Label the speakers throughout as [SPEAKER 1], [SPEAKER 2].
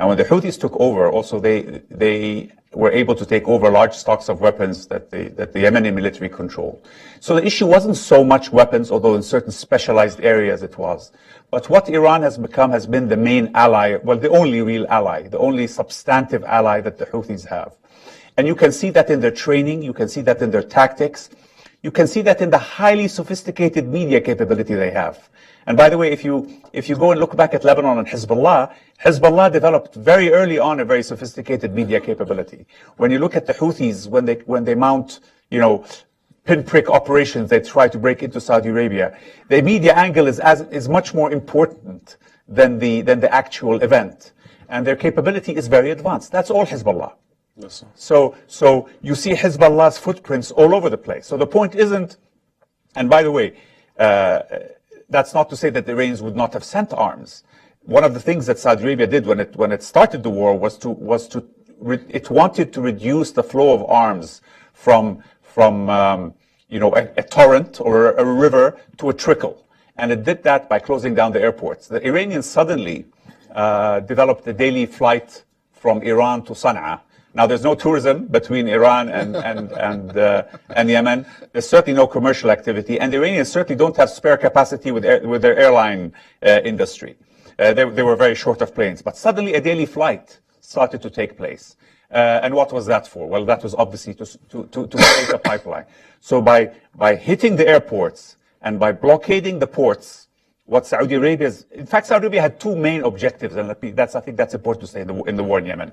[SPEAKER 1] And when the Houthis took over, also they were able to take over large stocks of weapons that the Yemeni military controlled. So the issue wasn't so much weapons, although in certain specialized areas it was. But what Iran has become has been the main ally, well, the only real ally, the only substantive ally that the Houthis have. And you can see that in their training, you can see that in their tactics, you can see that in the highly sophisticated media capability they have. And by the way, if you go and look back at Lebanon and Hezbollah developed very early on a very sophisticated media capability. When you look at the Houthis, when they mount, pinprick operations, they try to break into Saudi Arabia, the media angle is much more important than the actual event. And their capability is very advanced. That's all Hezbollah.
[SPEAKER 2] Yes.
[SPEAKER 1] So you see Hezbollah's footprints all over the place. So the point isn't, and by the way, that's not to say that the Iranians would not have sent arms. One of the things that Saudi Arabia did when it started the war it wanted to reduce the flow of arms from a torrent or a river to a trickle, and it did that by closing down the airports. The Iranians suddenly developed a daily flight from Iran to Sana'a. Now, there's no tourism between Iran and Yemen. There's certainly no commercial activity, and the Iranians certainly don't have spare capacity with their airline industry. They were very short of planes, but suddenly a daily flight started to take place. And what was that for? Well, that was obviously to create a pipeline. So by hitting the airports and by blockading the ports, what Saudi in fact, Saudi Arabia had two main objectives, and I think that's important to say in the war in Yemen.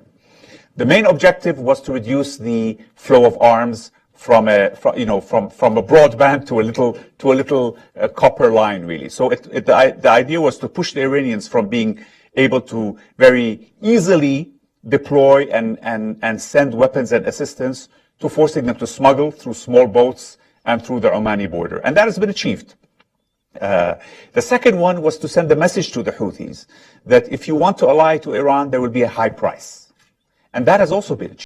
[SPEAKER 1] The main objective was to reduce the flow of arms from a broadband to a little copper line, really. So the idea was to push the Iranians from being able to very easily deploy and send weapons and assistance to forcing them to smuggle through small boats and through the Omani border. And that has been achieved. The second one was to send a message to the Houthis that if you want to ally to Iran, there will be a high price. And that has also been achieved.